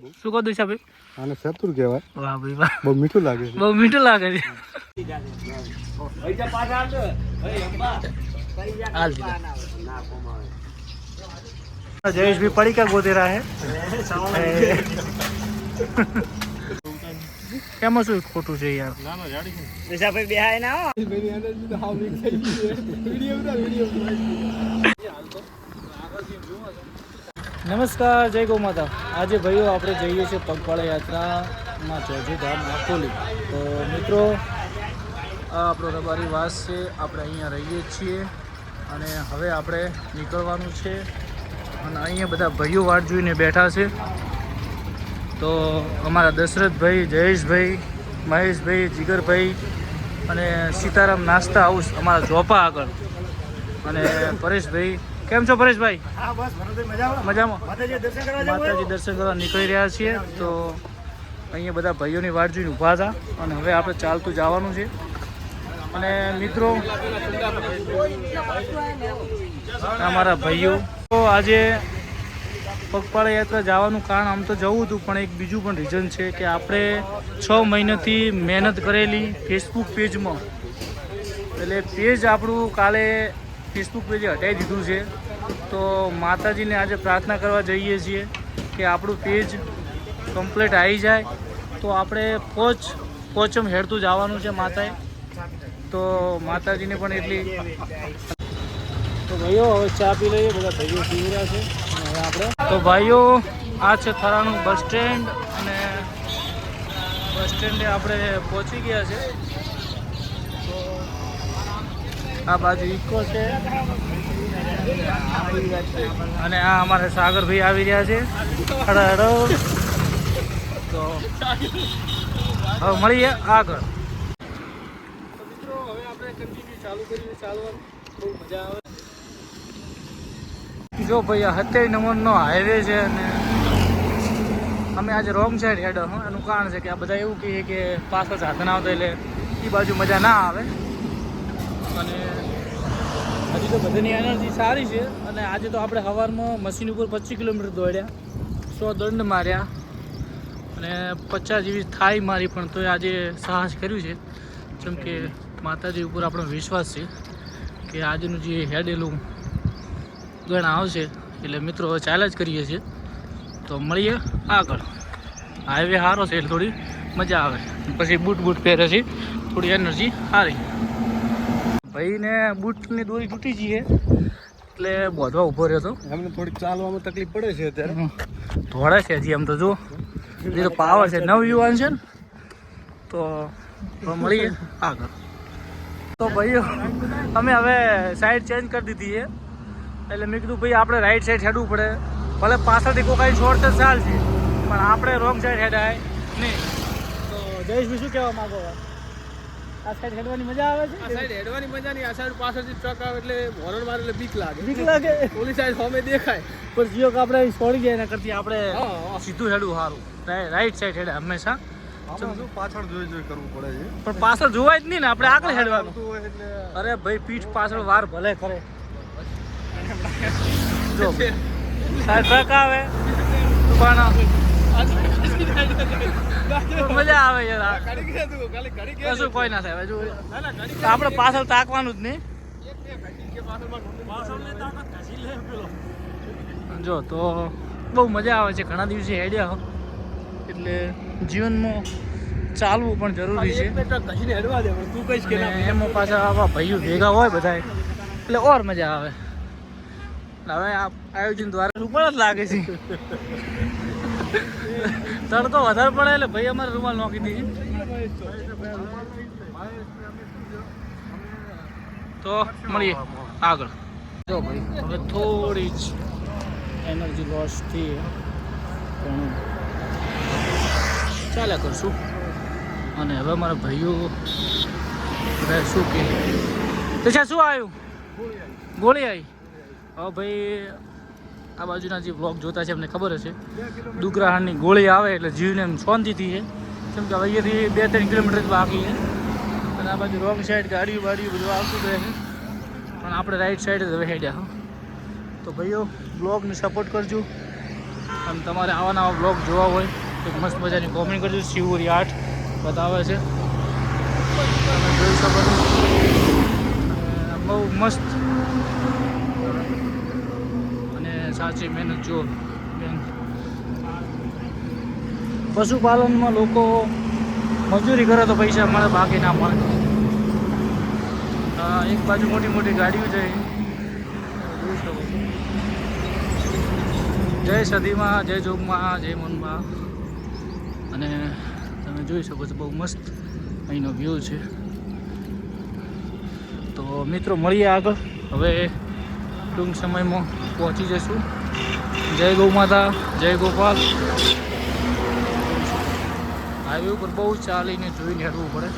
શું કહો દિશાભાઈ? આને ચતુર કહેવાય. વાહ ભાઈ વાહ, બહુ મીઠું લાગે છે. બહુ મીઠું લાગે છે. હાલ દીધા. जयेश भी पड़ी क्या गोदे रहा है क्या मसूर खोटू से यार जैसा पे बिहाय ना हो નમસ્કાર, જય ગૌ માતા. આજે ભાઈઓ આપણે જઈએ છીએ પગપાળા યાત્રામાં જોજીધામ આકોલી. તો મિત્રો, આ આપણો રબારી વાસ છે, આપણે અહીંયા રહીએ છીએ અને હવે આપણે નીકળવાનું છે. અને અહીંયા બધા ભાઈઓ વાટ જોઈને બેઠા છે. તો અમારા દશરથભાઈ, જયેશભાઈ, મહેશભાઈ, જીગરભાઈ અને સીતારામ નાસ્તા હાઉસ અમારા ઝોપા આગળ, અને પરેશભાઈ. કેમ છો પરેશભાઈ? હા બસ મજામાં. માતાજી દર્શન કરવા નીકળી રહ્યા છીએ. તો અહીંયા બધા ભાઈઓની વાટ જોઈને ઊભા હતા અને હવે આપણે ચાલતું જવાનું છે. અને મિત્રો, અમારા ભાઈઓ તો આજે પગપાળા યાત્રા જવાનું કારણ આમ તો જવું હતું, પણ એક બીજું પણ રીઝન છે કે આપણે 6 મહિનાથી મહેનત કરેલી ફેસબુક પેજમાં, એટલે પેજ આપણું કાલે ફેસબુક પેજે હટાવી દીધું છે. તો માતાજીને આજે પ્રાર્થના કરવા જઈએ છીએ કે આપણું પેજ કમ્પ્લીટ આવી જાય તો આપણે પોચમ હેડતું જવાનું છે માતાએ. તો માતાજીને પણ એટલી. તો ભાઈઓ હવે ચા પી લઈએ, બધા ભાઈઓ પી રહ્યા છે. અને હવે આપણે તો ભાઈઓ, આ છે થરાનું બસ સ્ટેન્ડ, અને બસ સ્ટેન્ડે આપણે પહોંચી ગયા છે. તો આ બાજુ ઇકો છે અને આ અમારા સાગરભાઈ આવી રહ્યા છે. હડો તો હવે મળીએ આગળ. તો મિત્રો, હવે આપણે કન્ટિન્યુ ચાલુ કરીએ ચાલવાનું. બહુ મજા આવે. જો ભાઈ, આ 27 નંબરનો હાઈવે છે અને અમે આજે રોંગ સાઈડ હેડો. એનું કારણ છે કે આ બધા એવું કહે કે પાછળ સાધન આવતા એટલે એ બાજુ મજા ના આવે. અને હજી તો બધાની એનર્જી સારી છે. અને આજે તો આપણે સવારમાં મશીન ઉપર 25 કિલોમીટર દોડ્યા, 100 દંડ માર્યા અને 50 જેવી થાઈ મારી, પણ તોય આજે સાહસ કર્યું છે. જેમ કે માતાજી ઉપર આપણો વિશ્વાસ છે કે આજનું જે હેડેલું ગણ આવશે. એટલે મિત્રો હવે ચાલ્યા જ કરીએ છીએ. તો મળીએ આગળ. હાઈવે સારો છે એટલે થોડી મજા આવે. પછી બૂટ પહેરે છે, થોડી એનર્જી સારી. ભાઈને બૂટની દોરી તૂટી જઈએ એટલે બોધવા ઊભો રહ્યો હતો. એમને થોડીક ચાલવામાં તકલીફ પડે છે અત્યારે. ધોળે છે હજી. આમ તો જો એ તો પાવર છે, નવયુવાન છે ને. તો મળીએ આગળ. તો ભાઈઓ, અમે હવે સાઈડ ચેન્જ કરી દીધી છે. એટલે મેં કીધું ભાઈ આપણે રાઈટ સાઈડ હેડવું પડે. ભલે પાછળથી કોઈ કાંઈ છોડ તો ચાલશે, પણ આપણે રોંગ સાઈડ હેડાય નહીં. તો જયેશભાઈ શું કહેવા માગો? આ સાઈડ હેડવાની મજા આવે છે? આ સાઈડ હેડવાની મજા નહીં. આ સાઈડ પાછળથી ટ્રક આવે એટલે હોર્ન મારે એટલે બીક લાગે. ઓલી સાઈડ સામે દેખાય પણ જીઓ કે આપણે છોડી જાય એના કરતી આપણે સીધું હેડવું સારું. રાઈટ સાઈડ હેડે હંમેશા. પાછળ જોઈ કરવું પડે છે, પણ પાછળ જોવાય જ નહીં ને, આપણે આગળ હેડવાનું. એટલે અરે ભાઈ, પીઠ પાછળ વાર ભલે કરે. જો ટ્રક આવે પણ મજા આવે યાર. કશું કોઈ ના થાય. જો આપણે પાછળ તાકવાનું જ નહીં. જો તો બહુ મજા આવે છે. ઘણા દિવસે હેડ્યા એટલે જીવનમાં ચાલવું પણ જરૂરી છે. એમાં પાછા આવા ભાઈઓ ભેગા હોય બધા એટલે ઓર મજા આવે. હવે આ આયોજન દ્વારા ઉપર જ લાગે છે. તડકો વધારે પડે એટલે ભાઈ અમારે રૂમાલ નોખી દીધી. તો મળીએ આગળ. જો ભાઈ, હવે થોડી જ એનર્જી લોસ થઈ પણ ચાલ્યા કરશું. અને હવે અમારા ભાઈઓ બધા શું કહે તો છે? શું આવ્યું? ગોળી આવી. હવે ભાઈ, આ બાજુના જે બ્લોગ જોતા છે એમને ખબર હશે, દુગરાહાણની ગોળી આવે એટલે જીવને એમ શાંતિથી છે. કેમ કે અહીંયાથી 2-3 કિલોમીટર બાકી છે. અને આ બાજુ રોંગ સાઈડ ગાડીઓ બધું આવતું રહે છે, પણ આપણે રાઈટ સાઈડ જ હવે હેડ્યા. તો ભાઈઓ, બ્લોગને સપોર્ટ કરજો. અને તમારે આવા નવા બ્લોગ જોવા હોય તો મસ્ત મજાની કોમેન્ટ કરજો. શિવરી 8 બતાવે છે, તમે જોઈ શકો છો. બહુ મસ્ત અને સાચી મહેનત જો બેન. પશુપાલનમાં લોકો મજૂરી કરે તો પૈસા મળે, બાકી ના મળે. એક બાજુ મોટી મોટી ગાડીઓ છે, જોઈ શકો છો. જય સદીમાં, જય જોગમાં, જય મનમાં. અને તમે જોઈ શકો છો બહુ મસ્ત અહીંનો વ્યૂ છે. તો મિત્રો મળીએ આગળ, હવે ટૂંક સમયમાં પહોંચી જઈશું. જય ગૌ માતા, જય ગોપાલ. હાઈવે ઉપર બહુ ચાલીને જોઈને હેડવું પડે,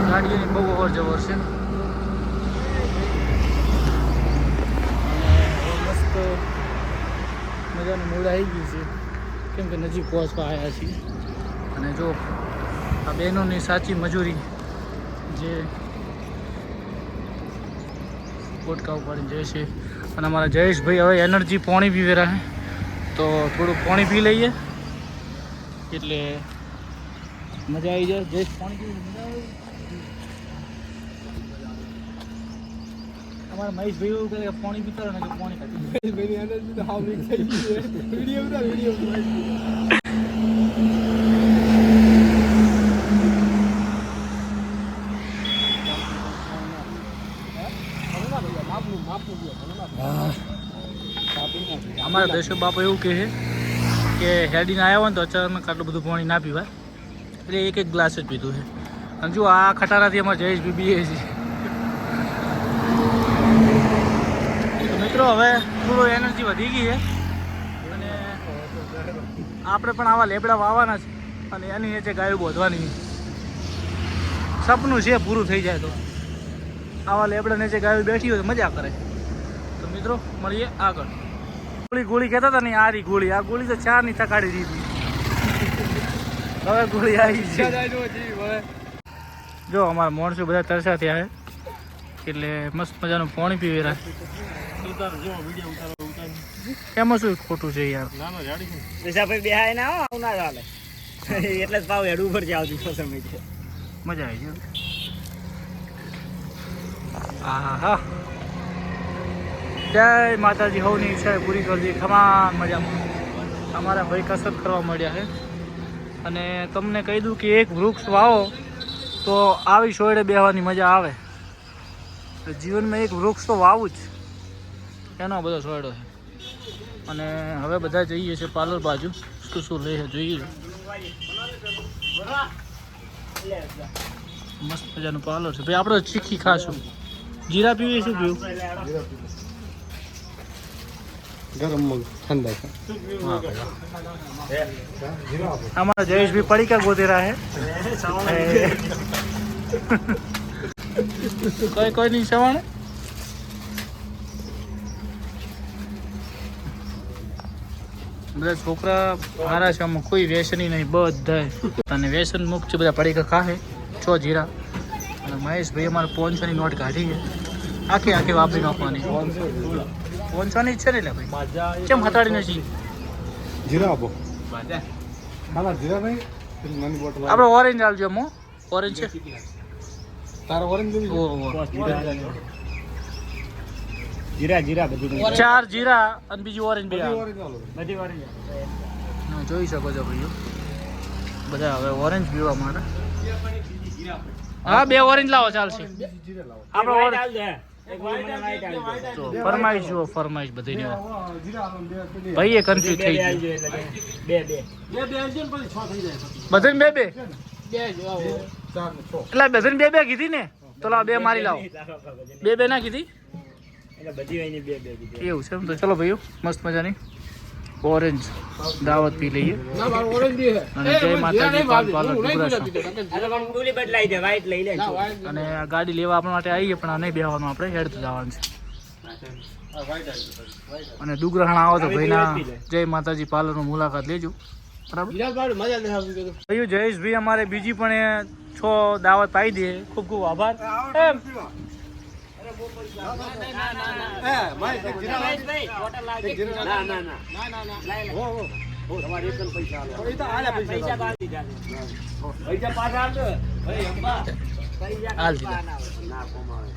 ગાડીઓની બહુ અવર જવર છે. મસ્ત મજાનું મૂડ આવી ગયું છે, કેમ કે નજીક પહોંચવા આવ્યા છીએ. અને જો આ બહેનોની સાચી મજૂરી, જે પોટકા ઉપાડીને જાય છે. અને અમારા જયેશભાઈ હવે એનર્જી પાણી પીવે રહે, તો થોડું પાણી પી લઈએ એટલે મજા આવી જાય. જયેશ પાણી પીવું મજા આવે. અમારા મહેશભાઈ એવું કરે કે પાણી પીતા રહે ને કે પાણી ખાતી. અમારા દર્શક બાપા એવું કહે કે હેડીને આવ્યા હોય ને તો અચાનક આટલું બધું પાણી ના પીવાય, એટલે એક એક ગ્લાસ જ પીધું છે. અને જો આ ખટારાથી અમારે જયેશ પીએ છીએ. તો મિત્રો હવે થોડો એનર્જી વધી ગઈ છે, અને આપણે પણ આવા લેબડા વાવવાના છે, અને એની નીચે ગાયો બોધવાની. સપનું છે, પૂરું થઈ જાય તો આવા લેબડા નીચે ગાયો બેઠી હોય તો મજા કરે. તો મિત્રો મળીએ આગળ. ગોળી કહેતા હતા ને, આ રી ગોળી, આ ગોળી તો 4ની તકાડી દીધી. હવે ગોળી આવી છે. જો અમારા માણસો બધા તરસા થયા છે, એટલે મસ્ત મજાનું પાણી પીવી રહ્યા. એમાં શું ખોટું છે યાર? એટલે જ ભાવ હેડ ઉપર જાવ સમય છે. મજા આવી ગઈ. હા, જય માતાજી. હવની ઈચ્છા પૂરી કરજી. ખમા મજામાં. અમારા ભાઈ કસરત કરવા મળ્યા છે, અને તમને કહી દઉં કે એક વૃક્ષ વાવો તો આવી સોયડે બેહવાની મજા આવે. તો જીવનમાં એક વૃક્ષ તો વાવું જ, એનો બધો સોયડો છે. અને હવે બધા જઈએ છીએ પાર્લર બાજુ, શું શું લે જોઈએ. મસ્ત મજાનું પાર્લર છે ભાઈ. આપણે ચીખી ખાશું. જીરા પીવી, શું પીવું? ગરમ મગ ઠંડા. हमारा जयेश भी पड़ी का गोदे रहा है. कोई नहीं सवाण. બધા છોકરા મારા છે, આમાં કોઈ વ્યસની નહીં, બધા અને વ્યસન મુક્ત છે. બધા પડીકા ખાહે 6 જીરા. અને મહેશભાઈ અમારે 500ની નોટ કાઢી છે, આખી વાપરી નાખવાની. 500ની જ છે ને એટલે ભાઈ કેમ હટાડી નથી? જીરા આપો. ના જીરા નહીં, નાની બોટલ. આપણે ઓરેન્જ આવજો. મો ઓરેન્જ છે તારો ઓરેન્જ જીરા બધી 4 જીરા અને બીજી ઓરેન્જ બે બધી ઓરેન્જ જોઈ શકો છો ભાઈઓ. બધા હવે ઓરેન્જ પીવા માટે. હા, 2 ઓરેન્જ લાવો ચાલશે. આપણે ફરમાઈશ જુઓ, ફરમાઈશ બધી ભાઈ એ કન્ફ્યુઝ થઈ ગયું. બધાને 2 એટલે બધાને 2 કીધી ને, તો લાવો 2 મારી લાવો. 2 ના કીધી એવું છે એમ. તો ચલો ભાઈઓ, મસ્ત મજાની ઓરેન્જ દાવત પી લઈએ. અને જય માતાજી. અને આ ગાડી લેવા આપણા માટે આવીએ, પણ આ નહીં બેહવાનું, આપણે હેડ તો જવાનું છે. અને ડુગરાણા આવો તો ભાઈના જય માતાજી પાર્લરની મુલાકાત લેજો. બરાબર ભાઈઓ. જયેશભાઈ અમારે બીજી પણ 6 દાવત પાઈ દે. ખૂબ ખૂબ આભાર. એ ભાઈ એક જીરા ના ના ના હો તમારે એક પૈસા આલો એ તો આલે પૈસા પૈસા પાછા આવજો ભાઈ અંબા હાલ દીધા. ના કોમાવે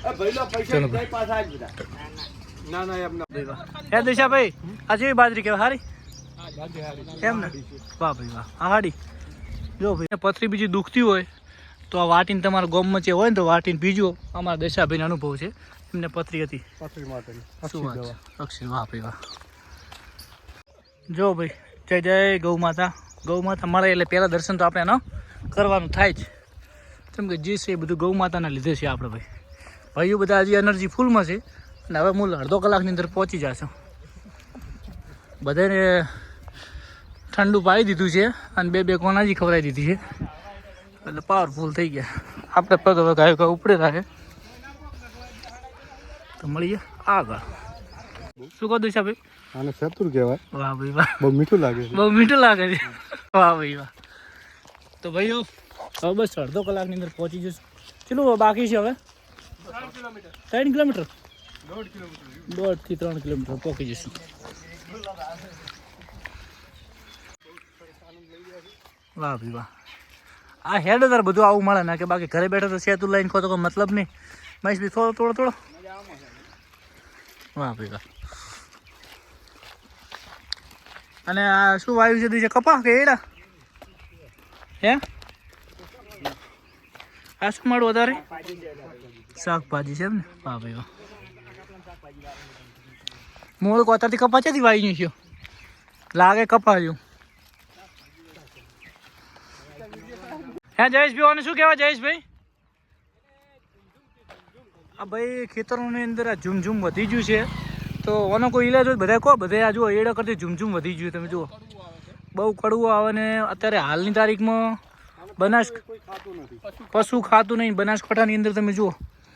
એ ભાઈલો પૈસા ચલો. કઈ પાછા આજ બધા ના ના એમ ના હે દિશાભાઈ આ જેવી બાજરી કેવા હારી એમ ને વાહ ભાઈ વાહ આ હાડી જો ભાઈ પથરી બીજી દુખતી હોય તો આ વાટીને તમારા ગોમમાં જે હોય ને તો વાટીને પીજો. અમારા દશાભાઈનો અનુભવ છે, એમને પથરી હતી. પથરી માટેની શું વાત છે અક્ષય, વાહ ભાઈ વાહ. જો ભાઈ જય જય ગૌ માતા. ગૌ માતા મળે એટલે પહેલાં દર્શન તો આપણે કરવાનું થાય જ, કેમ કે જે છે એ બધું ગૌ માતાના લીધે છે આપણે ભાઈ. ભાઈઓ બધા હજી એનર્જી ફૂલમાં છે અને હવે મૂળ અડધો કલાકની અંદર પહોંચી જશો. બધાને ઠંડુ પાઈ દીધું છે અને બે કોનાજી ખવડાવી દીધી છે એટલે પાવરફુલ થઈ ગયા. આપણે પગ હવે ગાયો ગાય ઉપડે રાખે તો મળીએ આગળ. શું કહો દિશાભાઈ? આને સેતુર કહેવાય. વાહ ભાઈ વાહ, બહુ મીઠું લાગે છે. બહુ મીઠું લાગે છે. વાહ ભાઈ વાહ. તો ભાઈઓ હવે બસ અડધો કલાકની અંદર પહોંચી જશું. કેટલું બાકી છે હવે? 3 કિલોમીટર, 1.5 થી 3 કિલોમીટર પહોંચી જશું. વાહ ભાઈ વાહ. આ હેડ તાર બધું આવું મળે ને કે બાકી ઘરે બેઠા તો સેતુ લઈને ખો તો કોઈ મતલબ નહીં. મહેશ ભાઈ થોડો વાહ ભાઈ વાહ. અને આ શું વાયુ છે દીજે કપા કે એડા હે? આ શું મળું વધારે? શાકભાજી છે એમ ને? વાહ ભાઈ વાહ. મૂળ કોતાથી કપા ક્યાંથી વાઈ ગયું છે? લાગે કપા જેવું. હે જયેશભાઈ, આને શું કહેવાય જયેશભાઈ? આ ભાઈ ખેતરોની અંદર આ ઝૂમઝૂમ વધી ગયું છે તો આનો કોઈ ઈલાજ હોય બધા કહો. બધે આ જુઓ એડા કરતી ઝૂમઝૂમ વધી ગયું. તમે જુઓ બહુ કડવું આવે ને અત્યારે હાલની તારીખમાં પશુ ખાતું નહીં. બનાસકાંઠાની અંદર તમે જુઓ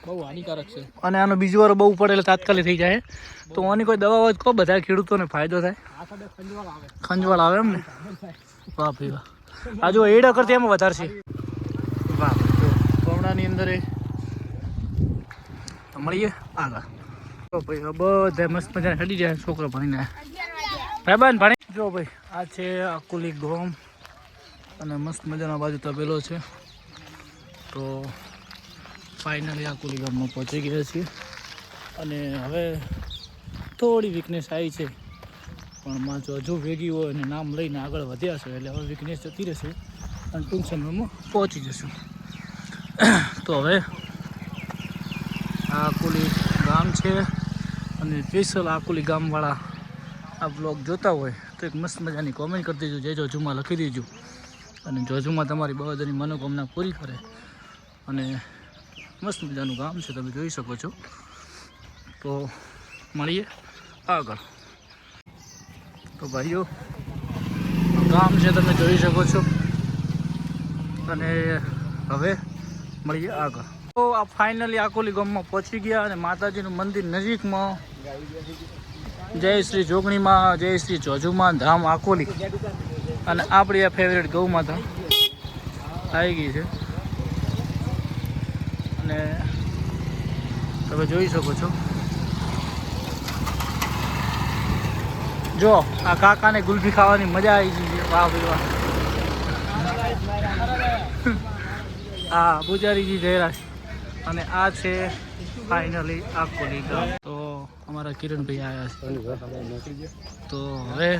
બહુ હાનિકારક છે અને આનો બીજી વાર બહુ પડે એટલે તાત્કાલિક થઈ જાય. તો આની કોઈ દવા હોય તો કહો, બધા ખેડૂતોને ફાયદો થાય. ખંજવાળ આવે એમ ને? વાહ ભાઈ વાહ. આ જો એડા કરતી એમાં વધારે છે. વાહ ગમડાની અંદર મળીએ આગળ. તો ભાઈ બધા મસ્ત મજાને હટી જાય છોકરો ભણીને. ભાઈ ભણી જો ભાઈ આ છે આકુલી ગોમ અને મસ્ત મજાનો બાજુ તબેલો છે. તો ફાઇનલી આકુલી ગામમાં પહોંચી ગયા છીએ અને હવે થોડી વીકનેસ આવી છે પણ માં જો હજુ ભેગી હોય અને નામ લઈને આગળ વધ્યા છે એટલે હવે વીકનેસ જતી રહેશે અને ટૂંક સમયમાં પહોંચી જશું. તો હવે આ આકુલી ગામ છે અને સ્પેશિયલ આકુલી ગામવાળા આ બ્લોગ જોતા હોય તો એક મસ્ત મજાની કોમેન્ટ કરી દેજો, જય જોજુમાં લખી દેજો અને જોજુમાં તમારી બધાની મનોકામના પૂરી કરે. અને મસ્ત મજાનું ગામ છે, તમે જોઈ શકો છો. તો મળીએ આગળ. તો ભાઈઓ ગામ છે તમે જોઈ શકો છો અને હવે મળીએ આગળ. તો આ ફાઇનલી આકોલી ગામમાં પહોંચી ગયા અને માતાજીનું મંદિર નજીકમાં. જય શ્રી જોગણીમાં, જય શ્રી જોજુમાં ધામ આકોલી. અને આપણી આ ફેવરેટ ગૌ માતા આવી ગઈ છે અને તમે જોઈ શકો છો. જો આ કાકાને ગુલ્ફી ખાવાની મજા આવી ગઈ છે. વાહ ભાઈ વાહ. હા પૂજારીજી જયરાજ અને આ છે ફાઇનલી આકોલી ગામ. તો અમારા કિરણભાઈ આવ્યા છે. તો હવે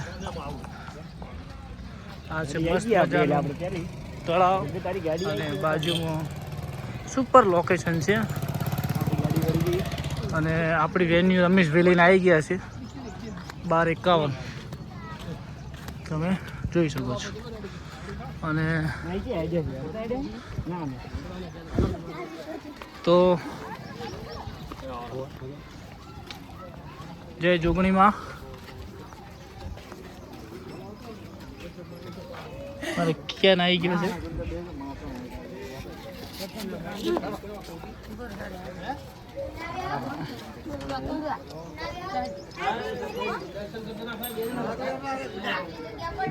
આ છે મસ્ત મજાનું તળાવ અને બાજુમાં સુપર લોકેશન છે અને આપણી વેન્યુ રમેશભાઈ લઈને આવી ગયા છે 12:51 તમે જોઈ શકો છો. અને તો જય જોગણીમાં મારે ક્યાં આવી ગયો છે.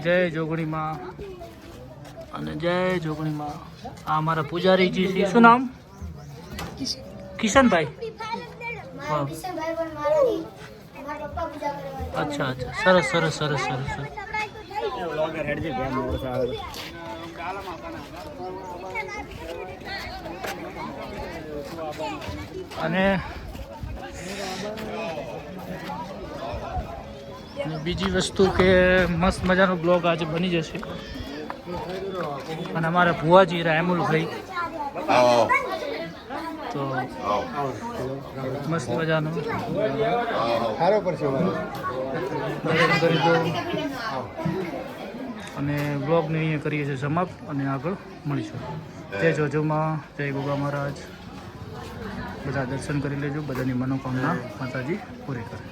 જય જોગણીમાં અને જય જોગણીમાં. આ અમારા પૂજારીજી છે. શું નામ? કિશનભાઈ. વાહ. અચ્છા અચ્છા, સરસ સરસ સરસ સરસ સરસ. વ્લોગર હેડ છે બેન મોર આવે. અને બીજી વસ્તુ કે મસ્ત મજાનો બ્લોગ આજે બની જશે. અને અમારા ભુવાજી રાયમુલભાઈ તો મસ્ત મજાનો સારો પર છે દર્શન કરી દો. અને બ્લોગને અહીંયા કરીએ છીએ સમાપ્ત અને આગળ મળીશું. જય જોજોમાં, જય ગોગા મહારાજ. બધા દર્શન કરી લેજો, બધાની મનોકામના માતાજી પૂરી કરે.